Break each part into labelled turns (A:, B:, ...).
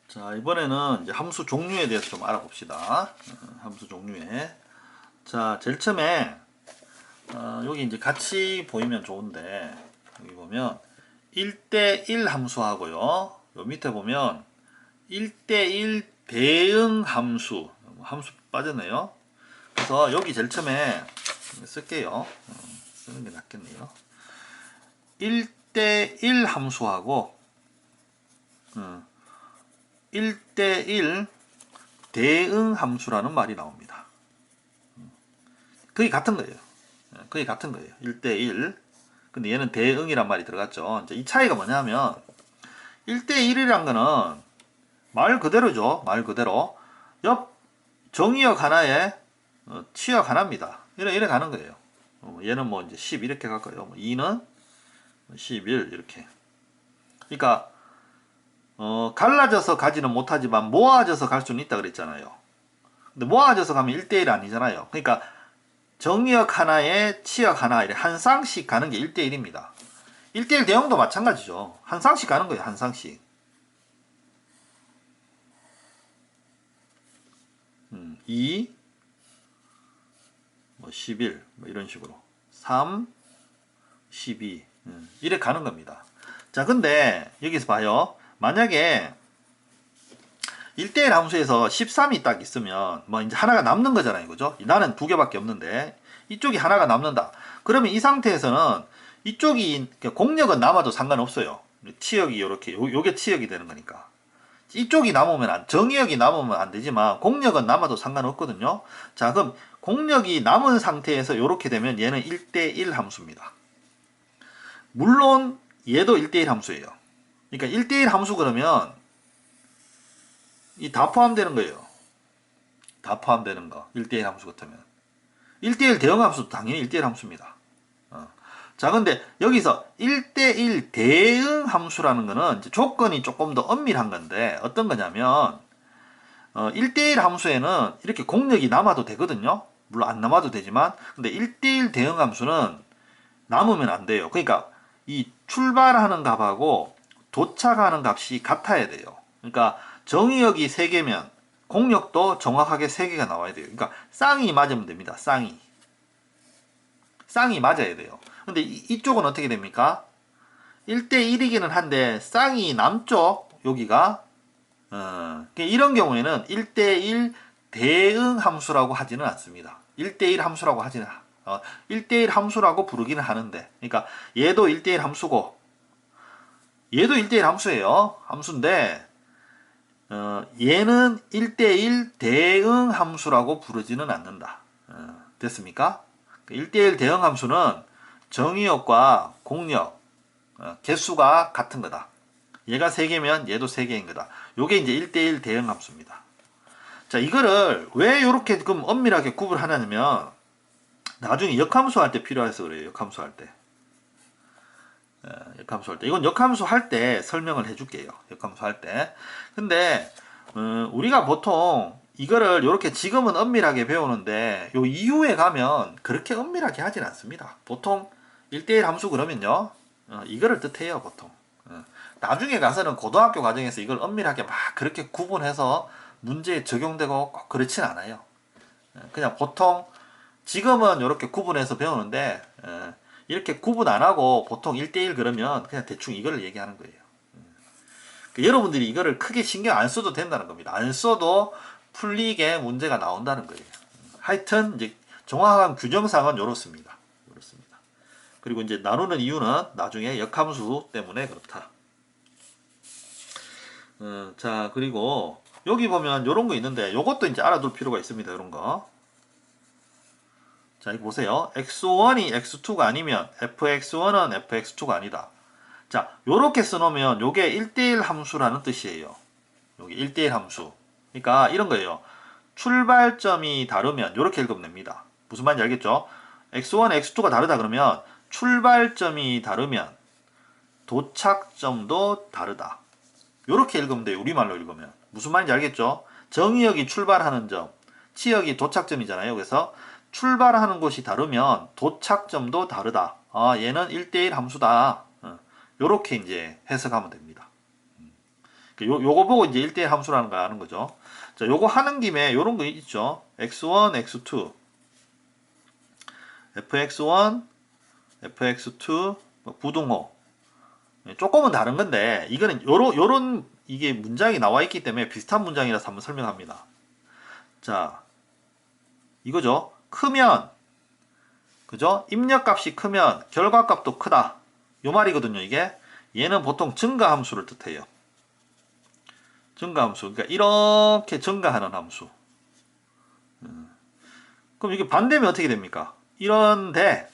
A: 자, 이번에는 이제 함수 종류에 대해서 좀 알아봅시다. 함수 종류에. 자, 제일 처음에, 여기 이제 같이 보이면 좋은데, 여기 보면 1대1 함수하고요. 요 밑에 보면 1대1 대응 함수. 함수 빠졌네요. 그래서 여기 제일 처음에 쓸게요. 쓰는 게 낫겠네요. 1대1 함수하고, 1대1 대응 함수라는 말이 나옵니다. 거의 같은 거예요. 거의 같은 거예요. 1대1. 근데 얘는 대응이란 말이 들어갔죠. 이제 이 차이가 뭐냐면 1대1이란 거는 말 그대로죠. 말 그대로. 옆 정의역 하나에 치역 하나입니다. 이래 가는 거예요. 얘는 뭐 이제 10 이렇게 갈 거예요. 2는 11 이렇게. 그러니까 갈라져서 가지는 못하지만 모아져서 갈 수는 있다 그랬잖아요. 근데 모아져서 가면 1대1 아니잖아요. 그러니까 정의역 하나에 치역 하나 이렇게 한 쌍씩 가는 게 1대1입니다. 1대1 대응도 마찬가지죠. 한 쌍씩 가는 거예요. 한 쌍씩. 2, 뭐 11, 뭐 이런 식으로. 3, 12. 이렇게 가는 겁니다. 자, 근데 여기서 봐요. 만약에 1대1 함수에서 13이 딱 있으면 뭐 이제 하나가 남는 거잖아요. 그죠? 나는 두 개밖에 없는데 이쪽이 하나가 남는다. 그러면 이 상태에서는 이쪽이 공역은 남아도 상관없어요. 치역이 이렇게 요게 치역이 되는 거니까. 이쪽이 남으면 정의역이 남으면 안 되지만 공역은 남아도 상관없거든요. 자, 그럼 공역이 남은 상태에서 이렇게 되면 얘는 1대1 함수입니다. 물론 얘도 1대1 함수예요. 그러니까 1대1 함수 그러면 이 다 포함되는 거예요. 다 포함되는 거. 1대1 함수 같으면. 1대1 대응 함수도 당연히 1대1 함수입니다. 자, 근데 여기서 1대1 대응 함수라는 거는 조건이 조금 더 엄밀한 건데 어떤 거냐면 1대1 함수에는 이렇게 공역이 남아도 되거든요. 물론 안 남아도 되지만 근데 1대1 대응 함수는 남으면 안 돼요. 그러니까 이 출발하는 값하고 도착하는 값이 같아야 돼요. 그러니까 정의역이 3개면 공역도 정확하게 3개가 나와야 돼요. 그러니까 쌍이 맞으면 됩니다. 쌍이 맞아야 돼요. 근데 이쪽은 어떻게 됩니까? 1대1이기는 한데 쌍이 남쪽 여기가 이런 경우에는 1대1 대응 함수라고 하지는 않습니다. 1대1 함수라고 하지는 1대1 함수라고 부르기는 하는데 그러니까 얘도 1대1 함수고 얘도 1대1 함수예요. 함수인데 얘는 1대1 대응 함수라고 부르지는 않는다. 됐습니까? 1대1 대응 함수는 정의역과 공역, 개수가 같은 거다. 얘가 3개면 얘도 3개인 거다. 요게 이제 1대1 대응 함수입니다. 자, 이거를 왜 이렇게 그럼 엄밀하게 구분하냐면 나중에 역함수 할 때 필요해서 그래요. 역함수 할 때. 역함수 할 때. 이건 역함수 할 때 설명을 해줄게요. 역함수 할 때. 근데 우리가 보통 이거를 이렇게 지금은 엄밀하게 배우는데 요 이후에 가면 그렇게 엄밀하게 하진 않습니다. 보통 1대1 함수 그러면요. 이거를 뜻해요. 보통. 나중에 가서는 고등학교 과정에서 이걸 엄밀하게 막 그렇게 구분해서 문제에 적용되고 꼭 그렇진 않아요. 그냥 보통 지금은 이렇게 구분해서 배우는데 이렇게 구분 안 하고 보통 1대1 그러면 그냥 대충 이걸 얘기하는 거예요. 여러분들이 이거를 크게 신경 안 써도 된다는 겁니다. 안 써도 풀리게 문제가 나온다는 거예요. 하여튼 이제 정확한 규정상은 이렇습니다. 이렇습니다. 그리고 이제 나누는 이유는 나중에 역함수 때문에 그렇다. 자, 그리고 여기 보면 이런 거 있는데 이것도 이제 알아둘 필요가 있습니다. 이런 거. 자, 이거 보세요. x1이 x2가 아니면 fx1은 fx2가 아니다. 자, 요렇게 써놓으면 요게 1대1 함수라는 뜻이에요. 요게 1대1 함수. 그러니까 이런 거예요. 출발점이 다르면 요렇게 읽으면 됩니다. 무슨 말인지 알겠죠? x1, x2가 다르다 그러면 출발점이 다르면 도착점도 다르다. 요렇게 읽으면 돼요. 우리말로 읽으면. 무슨 말인지 알겠죠? 정의역이 출발하는 점, 치역이 도착점이잖아요. 그래서 출발하는 곳이 다르면 도착점도 다르다. 얘는 1대1 함수다. 요렇게 이제 해석하면 됩니다. 요거 보고 이제 1대1 함수라는 걸 아는 거죠. 자, 요거 하는 김에 요런 거 있죠. x1, x2, fx1, fx2, 부등호. 조금은 다른 건데, 이거는 요런 이게 문장이 나와 있기 때문에 비슷한 문장이라서 한번 설명합니다. 자, 이거죠. 크면, 그죠? 입력값이 크면 결과값도 크다. 요 말이거든요, 이게. 얘는 보통 증가함수를 뜻해요. 증가함수. 그러니까 이렇게 증가하는 함수. 그럼 이게 반대면 어떻게 됩니까? 이런데,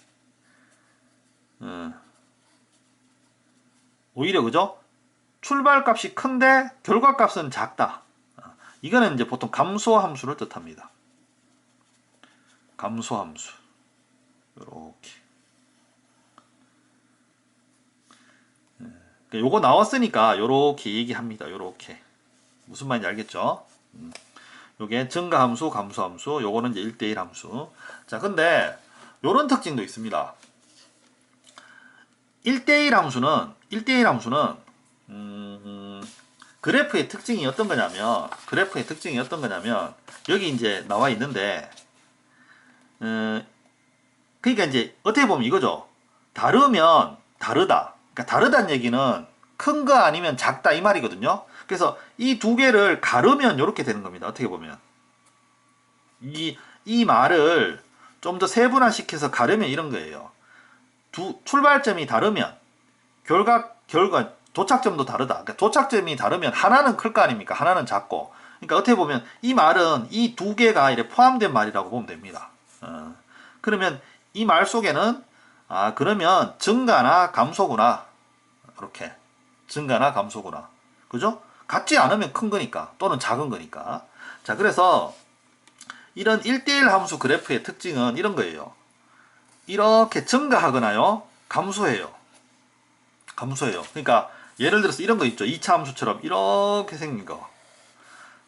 A: 오히려 그죠? 출발값이 큰데 결과값은 작다. 이거는 이제 보통 감소함수를 뜻합니다. 감소함수. 요렇게. 요거 나왔으니까 요렇게 얘기합니다. 요렇게. 무슨 말인지 알겠죠? 요게 증가함수, 감소함수, 요거는 이제 1대1 함수. 자, 근데 요런 특징도 있습니다. 1대1 함수는 그래프의 특징이 어떤 거냐면 여기 이제 나와 있는데 그러니까 이제 어떻게 보면 이거죠. 다르면 다르다. 그러니까 다르다는 얘기는 큰 거 아니면 작다 이 말이거든요. 그래서 이 두 개를 가르면 이렇게 되는 겁니다. 어떻게 보면 이 말을 좀 더 세분화시켜서 가르면 이런 거예요. 출발점이 다르면 결과 도착점도 다르다. 그러니까 도착점이 다르면 하나는 클 거 아닙니까? 하나는 작고. 그러니까 어떻게 보면 이 말은 이 두 개가 이렇게 포함된 말이라고 보면 됩니다. 그러면 이 말 속에는 그러면 증가나 감소구나. 이렇게 증가나 감소구나. 그죠? 같지 않으면 큰 거니까 또는 작은 거니까. 자, 그래서 이런 1대1 함수 그래프의 특징은 이런 거예요. 이렇게 증가하거나요, 감소해요. 그러니까 예를 들어서 이런 거 있죠. 2차 함수처럼 이렇게 생긴 거.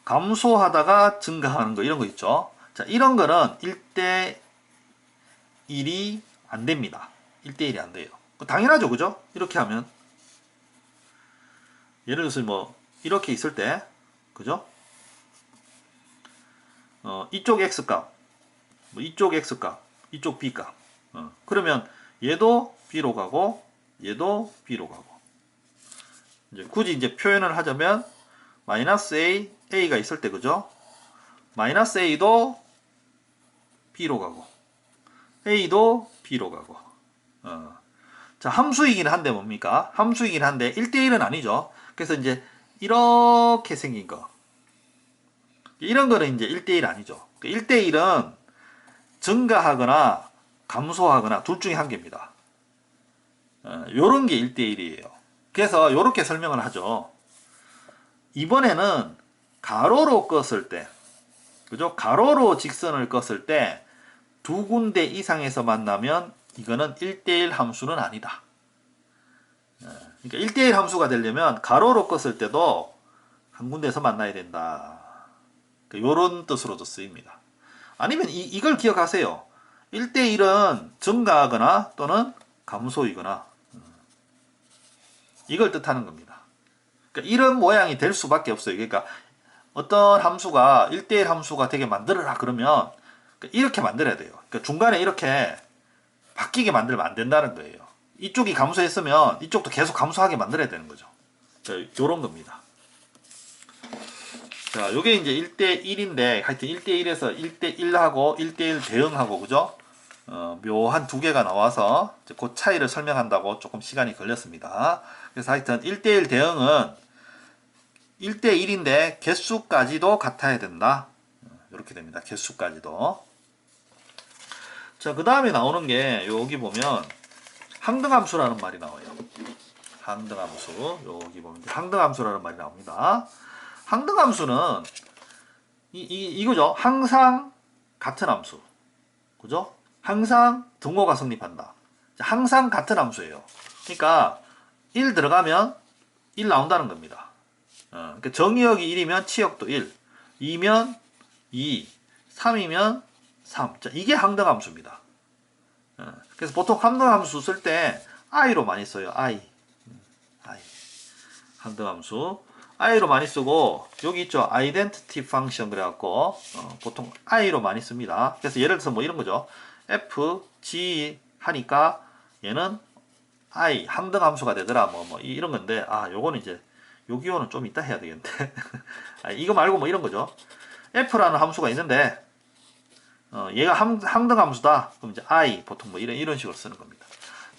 A: 감소하다가 증가하는 거 이런 거 있죠. 자, 이런 거는 1대1이 안 됩니다. 1대1이 안 돼요. 당연하죠. 그죠? 이렇게 하면 예를 들어서 뭐 이렇게 있을 때 그죠? 이쪽 x값, 이쪽 x값, 이쪽 b값. 그러면 얘도 b로 가고 얘도 b로 가고. 굳이 이제 표현을 하자면 마이너스 a, a가 있을 때 그죠? 마이너스 a도 b로 가고 a도 b로 가고. 자, 함수이긴 한데 뭡니까? 함수이긴 한데 1대1은 아니죠. 그래서 이제 이렇게 생긴 거. 이런 거는 이제 1대1 아니죠. 1대1은 증가하거나 감소하거나 둘 중에 한 개입니다. 요런 게 1대1이에요. 그래서 요렇게 설명을 하죠. 이번에는 가로로 껐을 때, 그죠? 가로로 직선을 껐을 때 두 군데 이상에서 만나면 이거는 1대1 함수는 아니다. 그러니까 1대1 함수가 되려면 가로로 껐을 때도 한 군데에서 만나야 된다. 요런 뜻으로도 쓰입니다. 아니면 이걸 기억하세요. 1대1은 증가하거나 또는 감소이거나 이걸 뜻하는 겁니다. 그러니까 이런 모양이 될 수밖에 없어요. 그러니까 어떤 함수가 1대1 함수가 되게 만들어라 그러면 이렇게 만들어야 돼요. 그러니까 중간에 이렇게 바뀌게 만들면 안 된다는 거예요. 이쪽이 감소했으면 이쪽도 계속 감소하게 만들어야 되는 거죠. 요런 겁니다. 자, 요게 이제 1대1인데 하여튼 1대1에서 1대1하고 1대1 대응하고 그죠? 묘한 두 개가 나와서 그 차이를 설명한다고 조금 시간이 걸렸습니다. 그래서 하여튼 1대1 대응은 1대1인데 개수까지도 같아야 된다. 이렇게 됩니다. 개수까지도. 자, 그 다음에 나오는 게 여기 보면 항등함수라는 말이 나와요. 항등함수. 여기 보면 항등함수라는 말이 나옵니다. 항등함수는 이거죠. 항상 같은 함수. 그죠? 항상 등호가 성립한다. 항상 같은 함수예요. 그러니까 1 들어가면 1 나온다는 겁니다. 그러니까 정의역이 1이면 치역도 1, 2면 2, 3이면 3. 자, 이게 항등함수입니다. 그래서 보통 항등함수 쓸 때 i로 많이 써요. i. 항등함수. i로 많이 쓰고 여기 있죠 identity function 그래갖고 보통 i로 많이 씁니다. 그래서 예를 들어서 뭐 이런 거죠. f g 하니까 얘는 i 항등 함수가 되더라 뭐 이런 건데 요거는 이제 요 기호는 좀 이따 해야 되겠는데 이거 말고 뭐 이런 거죠. f라는 함수가 있는데 얘가 항등 함수다. 그럼 이제 i 보통 뭐 이런 식으로 쓰는 겁니다.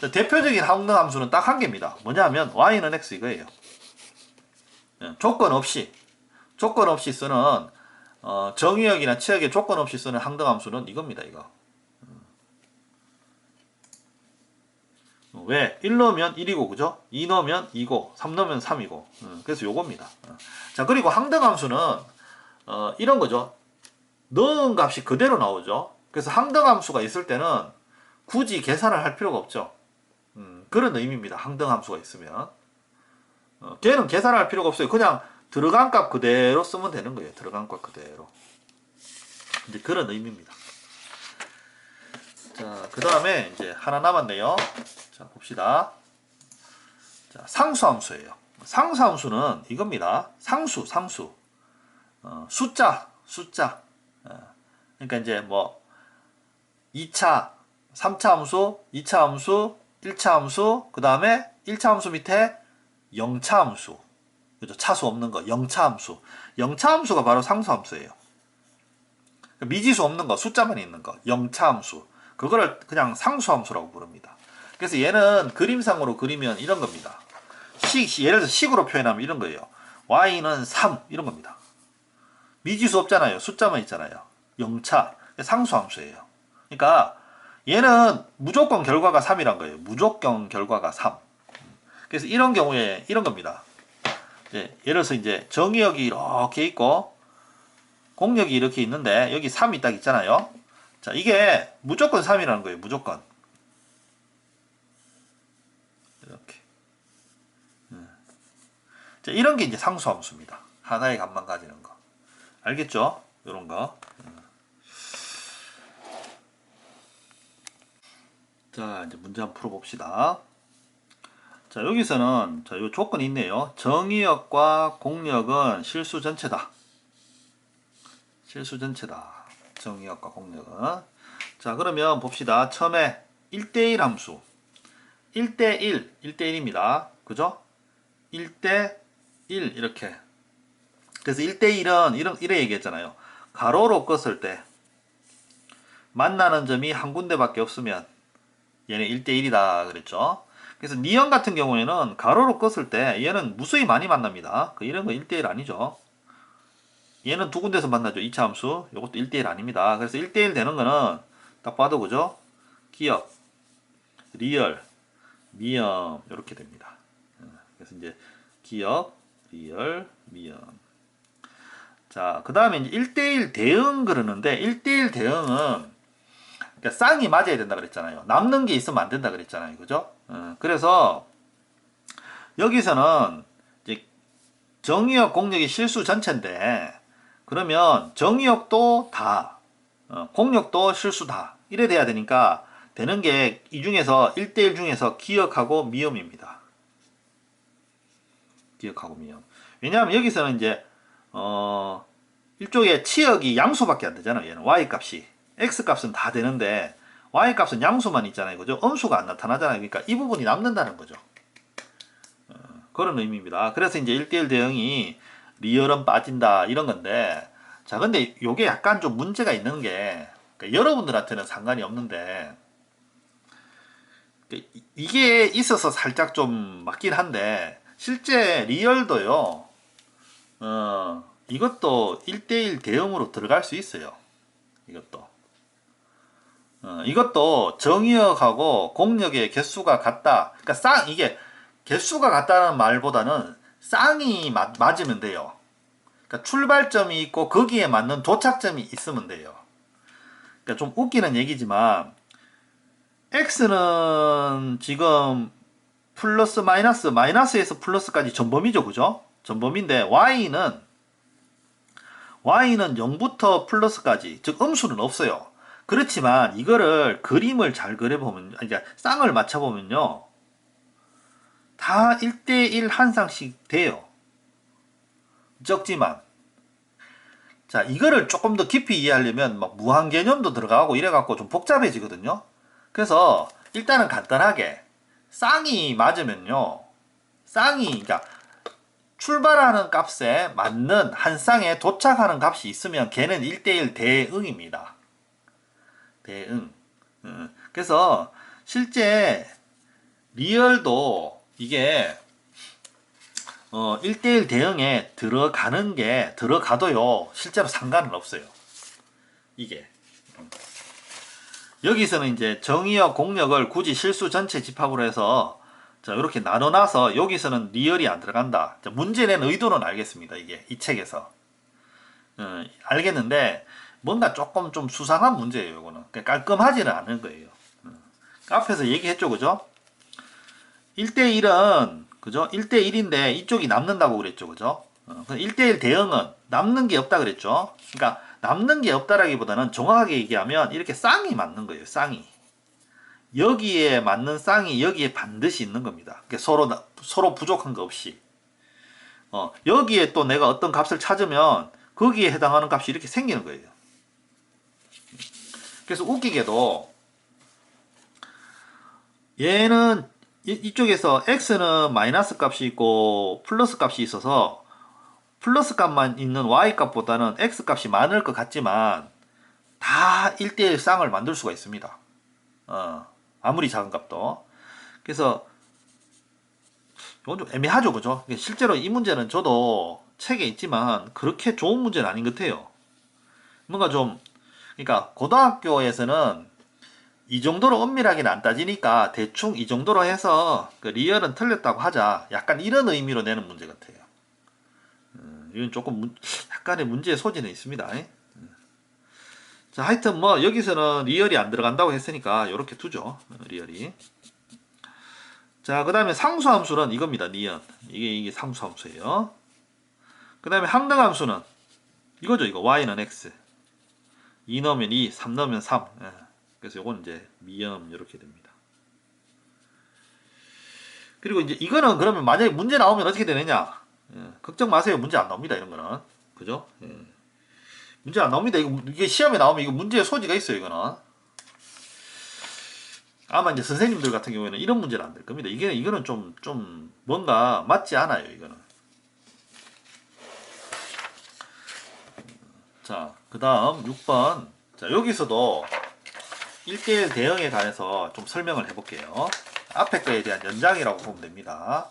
A: 대표적인 항등 함수는 딱 한 개입니다. 뭐냐면 y는 x 이거예요. 조건 없이 쓰는 정의역이나 치역에 조건 없이 쓰는 항등 함수는 이겁니다. 이거. 왜? 1 넣으면 1이고 그죠? 2 넣으면 2고 3 넣으면 3이고 그래서 요겁니다. 자 그리고 항등 함수는 이런 거죠. 넣은 값이 그대로 나오죠. 그래서 항등 함수가 있을 때는 굳이 계산을 할 필요가 없죠. 그런 의미입니다. 항등 함수가 있으면 걔는 계산할 필요가 없어요. 그냥 들어간 값 그대로 쓰면 되는 거예요. 들어간 값 그대로. 이제 그런 의미입니다. 자, 그 다음에 이제 하나 남았네요. 자, 봅시다. 자, 상수함수예요. 상수함수는 이겁니다. 상수. 숫자. 그러니까 이제 뭐 2차, 3차 함수, 2차 함수, 1차 함수, 그 다음에 1차 함수 밑에 0차 함수. 그죠? 차수 없는 거. 0차 함수. 0차 함수가 바로 상수함수예요. 미지수 없는 거, 숫자만 있는 거. 0차 함수. 그거를 그냥 상수함수라고 부릅니다. 그래서 얘는 그림상으로 그리면 이런 겁니다. 예를 들어서 식으로 표현하면 이런 거예요. y는 3 이런 겁니다. 미지수 없잖아요. 숫자만 있잖아요. 0차 상수함수예요. 그러니까 얘는 무조건 결과가 3이란 거예요. 무조건 결과가 3. 그래서 이런 경우에 이런 겁니다. 예를 들어서 이제 정의역이 이렇게 있고 공역이 이렇게 있는데 여기 3이 딱 있잖아요. 자, 이게 무조건 3이라는 거예요. 무조건. 이렇게. 자, 이런 게 이제 상수함수입니다. 하나의 값만 가지는 거. 알겠죠? 이런 거. 자, 이제 문제 한번 풀어봅시다. 자, 여기서는 자, 요 조건이 있네요. 정의역과 공역은 실수 전체다. 실수 전체다. 정의역과 공역은. 자, 그러면 봅시다. 처음에 1대1 함수. 1대1, 1대1입니다. 그죠? 1대1 이렇게. 그래서 1대1은 이래 얘기했잖아요. 가로로 껐을 때 만나는 점이 한 군데밖에 없으면 얘는 1대1이다 그랬죠. 그래서 니은 같은 경우에는 가로로 껐을 때 얘는 무수히 많이 만납니다. 이런 거 1대1 아니죠. 얘는 두 군데서 만나죠. 2차 함수. 이것도 1대1 아닙니다. 그래서 1대1 되는 거는 딱 봐도 그죠? 기역, 리얼, 미음 이렇게 됩니다. 그래서 이제 기역, 리얼, 미음. 자, 그 다음에 이제 1대1 대응 그러는데 1대1 대응은 그러니까 쌍이 맞아야 된다 그랬잖아요. 남는 게 있으면 안 된다 그랬잖아요. 그죠? 그래서 여기서는 이제 정의역 공역이 실수 전체인데 그러면 정의역도 다 공역도 실수다 이래 돼야 되니까 되는 게 이 중에서 1대1 중에서 기역하고 미음입니다. 기역하고 미음. 왜냐하면 여기서는 이제 일종의 치역이 양수밖에 안 되잖아요. 얘는 y 값이 x 값은 다 되는데 y 값은 양수만 있잖아요. 그죠? 음수가 안 나타나잖아요. 그러니까 이 부분이 남는다는 거죠. 그런 의미입니다. 그래서 이제 1대1 대응이 리얼은 빠진다 이런 건데 자 근데 요게 약간 좀 문제가 있는 게 그러니까 여러분들한테는 상관이 없는데 이게 있어서 살짝 좀 맞긴 한데 실제 리얼도요 이것도 1대1 대응으로 들어갈 수 있어요. 이것도 정의역하고 공역의 개수가 같다. 그러니까 이게 개수가 같다는 말보다는 쌍이 맞으면 돼요. 그러니까 출발점이 있고 거기에 맞는 도착점이 있으면 돼요. 그러니까 좀 웃기는 얘기지만 x는 지금 플러스 마이너스에서 플러스까지 전범위죠. 그죠? 전범위인데 y는 0부터 플러스까지 즉 음수는 없어요. 그렇지만 이거를 그림을 잘 그려보면 이제 쌍을 맞춰보면요 다 1대1 한 쌍씩 돼요. 적지만 자 이거를 조금 더 깊이 이해하려면 막 무한 개념도 들어가고 이래갖고 좀 복잡해지거든요. 그래서 일단은 간단하게 쌍이 맞으면요. 쌍이 그러니까 출발하는 값에 맞는 한 쌍에 도착하는 값이 있으면 걔는 1대1 대응입니다. 대응. 그래서 실제 리얼도 이게 1대1 대응에 들어가도요 실제로 상관은 없어요. 이게 여기서는 이제 정의역 공역을 굳이 실수 전체 집합으로 해서 자 이렇게 나눠놔서 여기서는 리얼이 안 들어간다. 자, 문제 낸 의도는 알겠습니다. 이게 이 책에서 알겠는데 뭔가 조금 좀 수상한 문제예요. 이거는 깔끔하지는 않은 거예요. 앞에서 얘기했죠, 그죠? 1대1은 그죠? 1대1인데 이쪽이 남는다고 그랬죠, 그죠? 1대1 대응은 남는 게 없다 그랬죠. 그러니까 남는 게 없다라기보다는 정확하게 얘기하면 이렇게 쌍이 맞는 거예요. 쌍이 여기에 맞는 쌍이 여기에 반드시 있는 겁니다. 그러니까 서로 부족한 거 없이 여기에 또 내가 어떤 값을 찾으면 거기에 해당하는 값이 이렇게 생기는 거예요. 그래서 웃기게도 얘는 이쪽에서 x는 마이너스 값이 있고 플러스 값이 있어서 플러스 값만 있는 y 값보다는 x 값이 많을 것 같지만 다 1대1 쌍을 만들 수가 있습니다. 아무리 작은 값도. 그래서 이건 좀 애매하죠, 그죠? 실제로 이 문제는 저도 책에 있지만 그렇게 좋은 문제는 아닌 것 같아요. 뭔가 좀 그러니까 고등학교에서는 이 정도로 엄밀하게는 안 따지니까 대충 이 정도로 해서 그 리얼은 틀렸다고 하자. 약간 이런 의미로 내는 문제 같아요. 이건 조금 약간의 문제의 소지는 있습니다. 자, 하여튼 뭐 여기서는 리얼이 안 들어간다고 했으니까 이렇게 두죠. 리얼이. 자, 그 다음에 상수함수는 이겁니다. 니은. 이게 상수함수예요. 그 다음에 항등함수는 이거죠. 이거 y는 x. 2 넣으면 2, 3 넣으면 3. 그래서 요건 이제 미음 이렇게 됩니다. 그리고 이제 이거는 그러면 만약에 문제 나오면 어떻게 되느냐? 걱정 마세요. 문제 안 나옵니다. 이런 거는. 그죠? 문제 안 나옵니다. 이게 시험에 나오면 이거 문제의 소지가 있어요. 이거는. 아마 이제 선생님들 같은 경우에는 이런 문제는 안 될 겁니다. 이거는 좀 뭔가 맞지 않아요. 이거는. 자, 그 다음 6번. 자, 여기서도 1대1 대응에 관해서 좀 설명을 해볼게요. 앞에 거에 대한 연장이라고 보면 됩니다.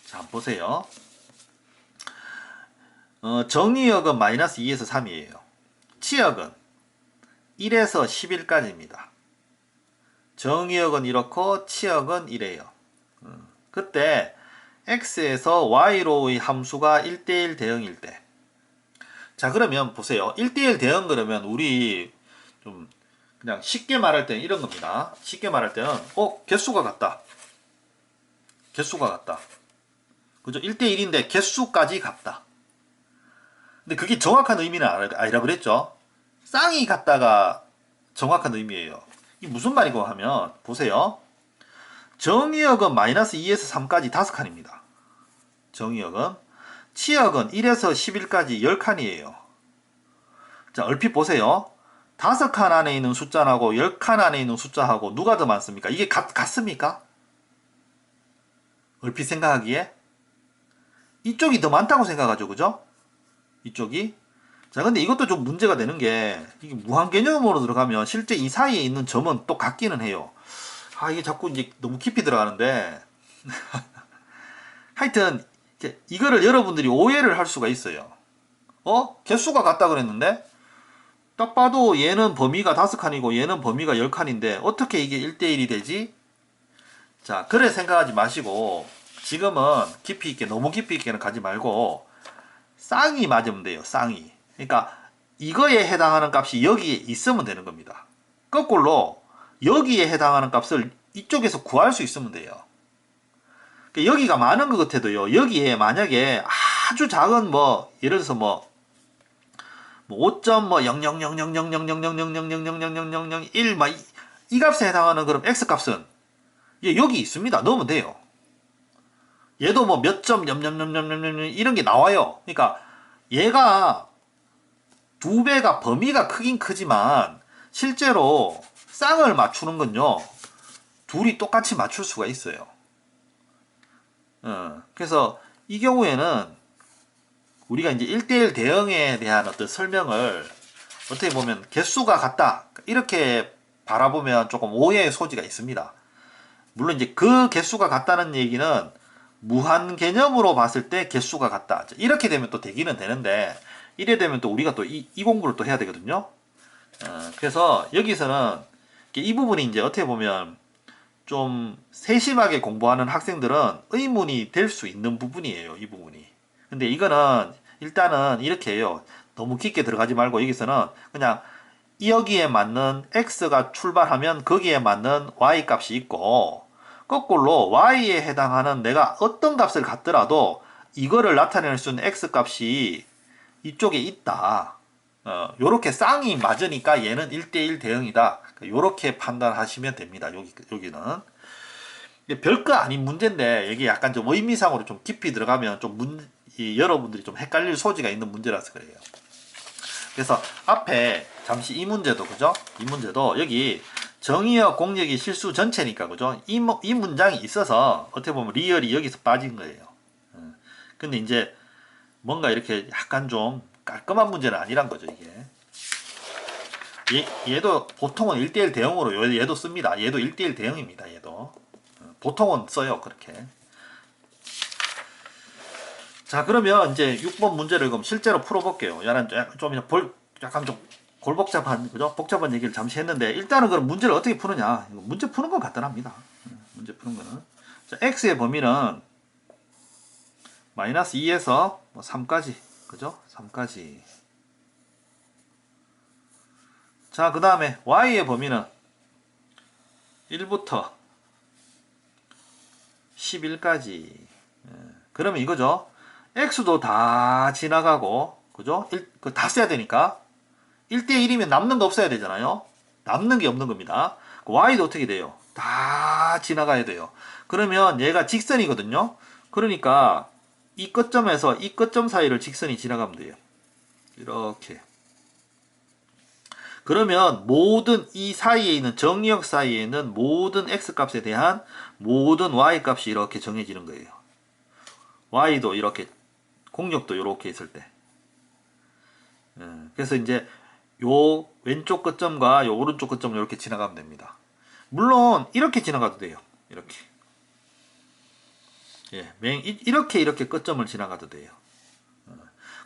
A: 자, 한번 보세요. 정의역은 마이너스 2에서 3이에요. 치역은 1에서 11까지입니다. 정의역은 이렇고 치역은 이래요. 그때 x에서 y로의 함수가 1대1 대응일 때. 자, 그러면 보세요. 1대1 대응 그러면 우리 좀 그냥 쉽게 말할 때는 이런 겁니다. 쉽게 말할 때는 개수가 같다. 개수가 같다. 그죠? 1대1인데 개수까지 같다. 근데 그게 정확한 의미는 아니라 그랬죠. 쌍이 같다가 정확한 의미예요. 이게 무슨 말이고 하면 보세요. 정의역은 마이너스 2에서 3까지 5칸입니다. 정의역은. 치역은 1에서 11까지 10칸이에요. 자, 얼핏 보세요. 5칸 안에 있는 숫자하고 10칸 안에 있는 숫자하고 누가 더 많습니까? 이게 같습니까? 얼핏 생각하기에 이쪽이 더 많다고 생각하죠. 그죠? 이쪽이. 자, 근데 이것도 좀 문제가 되는 게 이게 무한 개념으로 들어가면 실제 이 사이에 있는 점은 또 같기는 해요. 이게 자꾸 이제 너무 깊이 들어가는데 하여튼 이거를 여러분들이 오해를 할 수가 있어요. 개수가 같다 그랬는데 딱 봐도 얘는 범위가 5칸이고 얘는 범위가 10칸인데 어떻게 이게 1대1이 되지? 자, 그래 생각하지 마시고 지금은 깊이 있게 너무 깊이 있게는 가지 말고 쌍이 맞으면 돼요. 쌍이. 그러니까 이거에 해당하는 값이 여기에 있으면 되는 겁니다. 거꾸로 여기에 해당하는 값을 이쪽에서 구할 수 있으면 돼요. 그러니까 여기가 많은 것 같아도요. 여기에 만약에 아주 작은 예를 들어서 5.00000000000000001 이 값에 해당하는 그럼 x 값은 여기 있습니다. 넣으면 돼요. 얘도 몇 점 이런 게 나와요. 그러니까 얘가 두 배가 범위가 크긴 크지만 실제로 쌍을 맞추는 건요 둘이 똑같이 맞출 수가 있어요. 그래서 이 경우에는 우리가 이제 1대1 대응에 대한 어떤 설명을 어떻게 보면 개수가 같다 이렇게 바라보면 조금 오해의 소지가 있습니다. 물론 이제 그 개수가 같다는 얘기는 무한 개념으로 봤을 때 개수가 같다 이렇게 되면 또 되기는 되는데 이래 되면 또 우리가 또 이 공부를 또 해야 되거든요. 그래서 여기서는 이 부분이 이제 어떻게 보면 좀 세심하게 공부하는 학생들은 의문이 될 수 있는 부분이에요. 이 부분이. 근데 이거는 일단은 이렇게 해요. 너무 깊게 들어가지 말고 여기서는 그냥 여기에 맞는 x가 출발하면 거기에 맞는 y 값이 있고 거꾸로 y에 해당하는 내가 어떤 값을 갖더라도 이거를 나타낼 수 있는 x 값이 이쪽에 있다. 요렇게 쌍이 맞으니까 얘는 1대1 대응이다. 요렇게 판단하시면 됩니다. 여기는. 별거 아닌 문제인데 이게 약간 좀 의미상으로 좀 깊이 들어가면 좀 여러분들이 좀 헷갈릴 소지가 있는 문제라서 그래요. 그래서 앞에 잠시 이 문제도 그죠? 이 문제도 여기 정의역 공역이 실수 전체니까 그죠? 이 문장이 있어서 어떻게 보면 리얼이 여기서 빠진 거예요. 근데 이제 뭔가 이렇게 약간 좀 깔끔한 문제는 아니란 거죠 이게. 얘도 보통은 1대1 대응으로 얘도 씁니다. 얘도 1대1 대응입니다. 얘도 보통은 써요 그렇게. 자 그러면 이제 6번 문제를 그럼 실제로 풀어볼게요. 약간 좀 골복잡한 그죠? 복잡한 얘기를 잠시 했는데 일단은 그럼 문제를 어떻게 푸느냐. 문제 푸는 건 간단합니다. 문제 푸는 거는 자, x의 범위는 마이너스 2에서 뭐 3까지 그죠? 3까지. 자 그 다음에 y의 범위는 1부터 11까지. 그러면 이거죠. x도 다 지나가고 그죠? 다 써야 되니까 1대1이면 남는 거 없어야 되잖아요. 남는 게 없는 겁니다. y도 어떻게 돼요? 다 지나가야 돼요. 그러면 얘가 직선이거든요. 그러니까 이 끝점에서 이 끝점 사이를 직선이 지나가면 돼요. 이렇게. 그러면 모든 이 사이에 있는 정역 사이에 있는 모든 x값에 대한 모든 y값이 이렇게 정해지는 거예요. y도 이렇게 공역도 이렇게 있을 때. 그래서 이제 요 왼쪽 끝점과 요 오른쪽 끝점을 이렇게 지나가면 됩니다. 물론 이렇게 지나가도 돼요. 이렇게. 예, 이렇게 끝점을 지나가도 돼요.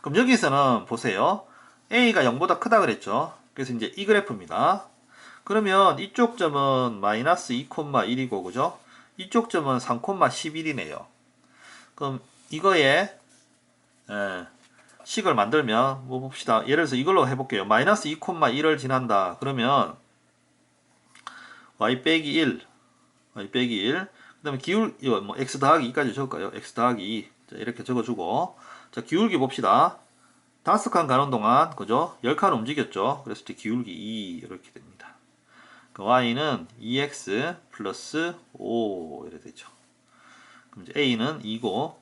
A: 그럼 여기서는 보세요. a가 0보다 크다 그랬죠. 그래서 이제 이 그래프입니다. 그러면 이쪽 점은 마이너스 2,1이고 그죠? 이쪽 점은 3,11이네요. 그럼 이거에 식을 만들면 뭐 봅시다. 예를 들어서 이걸로 해볼게요. 마이너스 2,1을 지난다. 그러면 y 빼기 1 y 빼기 1 그 다음에 이거 뭐 x 더하기 2까지 적을까요? x 더하기 2 자, 이렇게 적어주고 자 기울기 봅시다. 5칸 가는 동안 그죠? 10칸 움직였죠? 그래서 기울기 2 이렇게 됩니다. 그 y는 2x 플러스 5 이렇게 되죠. 그럼 이제 a는 2고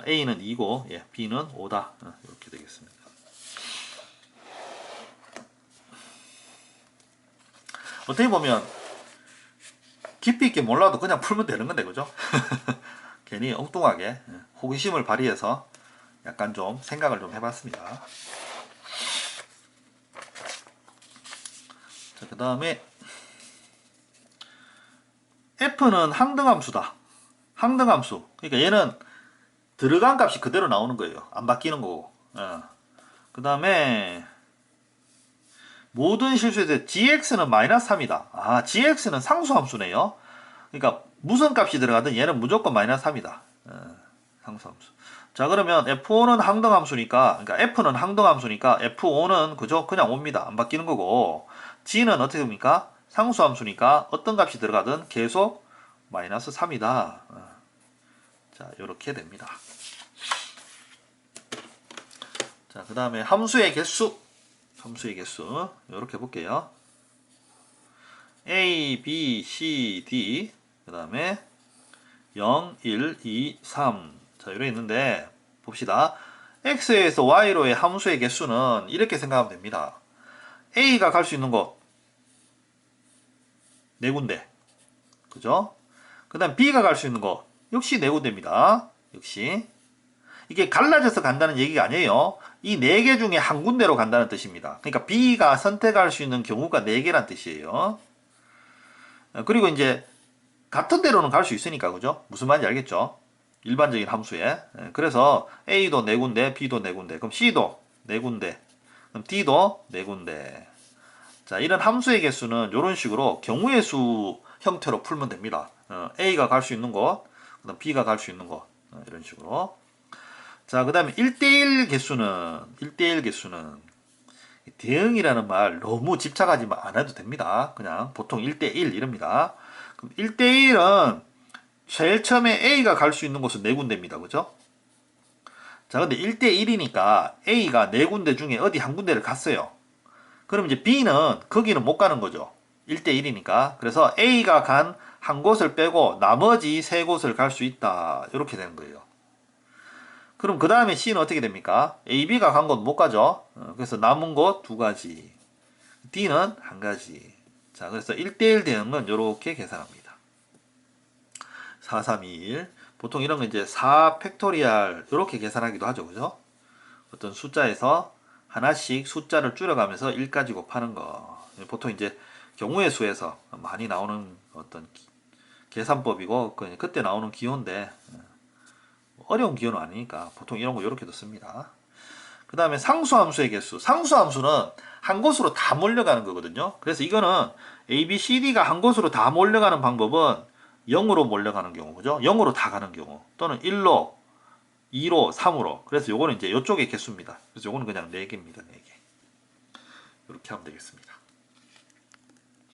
A: a는 2고 예, b는 5다 이렇게 되겠습니다. 어떻게 보면 깊이 있게 몰라도 그냥 풀면 되는 건데 그죠? 괜히 엉뚱하게 호기심을 발휘해서 약간 좀 생각을 좀 해봤습니다. 자, 그 다음에 f는 항등함수다. 항등함수. 그러니까 얘는 들어간 값이 그대로 나오는 거예요. 안 바뀌는 거고. 그 다음에 모든 실수에 대해 gx는 마이너스 3이다. 아, gx는 상수함수네요. 그러니까 무슨 값이 들어가든 얘는 무조건 마이너스 3이다. 상수함수. 자 그러면 f5는 항등함수니까 그러니까 f는 항등함수니까 f5는 그죠? 그냥 5입니다. 안 바뀌는 거고 g는 어떻게 됩니까? 상수함수니까 어떤 값이 들어가든 계속 마이너스 3이다. 자 이렇게 됩니다. 자 그 다음에 함수의 개수 이렇게 볼게요. a, b, c, d 그 다음에 0, 1, 2, 3 자 이렇게 있는데 봅시다. x에서 y로의 함수의 개수는 이렇게 생각하면 됩니다. a가 갈 수 있는 곳 네 군데, 그죠? 그 다음 b가 갈 수 있는 곳 역시 네 군데입니다. 역시 이게 갈라져서 간다는 얘기가 아니에요. 이 네 개 중에 한 군데로 간다는 뜻입니다. 그러니까 b가 선택할 수 있는 경우가 네 개란 뜻이에요. 그리고 이제 같은 데로는 갈 수 있으니까, 그죠? 무슨 말인지 알겠죠? 일반적인 함수에. 그래서 a도 네 군데, b도 네 군데, 그럼 c도 네 군데, 그럼 d도 네 군데. 자, 이런 함수의 개수는 이런 식으로 경우의 수 형태로 풀면 됩니다. a가 갈 수 있는 곳, 그다음 b가 갈 수 있는 곳, 이런 식으로. 자, 그 다음에 1대1 개수는 대응이라는 말 너무 집착하지 안 해도 됩니다. 그냥 보통 1대1 이럽니다. 그럼 1대1은 제일 처음에 A가 갈 수 있는 곳은 네 군데입니다. 그죠? 자, 근데 1대1이니까 A가 네 군데 중에 어디 한 군데를 갔어요. 그럼 이제 B는 거기는 못 가는 거죠. 1대1이니까. 그래서 A가 간 한 곳을 빼고 나머지 세 곳을 갈 수 있다. 이렇게 되는 거예요. 그럼 그 다음에 C는 어떻게 됩니까? A, B가 간 곳 못 가죠. 그래서 남은 곳 두 가지. D는 한 가지. 자, 그래서 1대1 대응은 이렇게 계산합니다. 4, 3, 2, 1. 보통 이런 거 이제 4 팩토리얼 이렇게 계산하기도 하죠. 그죠? 어떤 숫자에서 하나씩 숫자를 줄여가면서 1까지 곱하는 거. 보통 이제 경우의 수에서 많이 나오는 어떤 계산법이고 그때 나오는 기호인데 어려운 기호는 아니니까 보통 이런 거 이렇게도 씁니다. 그 다음에 상수함수의 개수. 상수함수는 한 곳으로 다 몰려가는 거거든요. 그래서 이거는 A, B, C, D가 한 곳으로 다 몰려가는 방법은 0으로 몰려가는 경우, 그죠? 0으로 다 가는 경우. 또는 1로, 2로, 3으로. 그래서 요거는 이제 요쪽의 개수입니다. 그래서 요거는 그냥 4개입니다. 4개. 이렇게 하면 되겠습니다.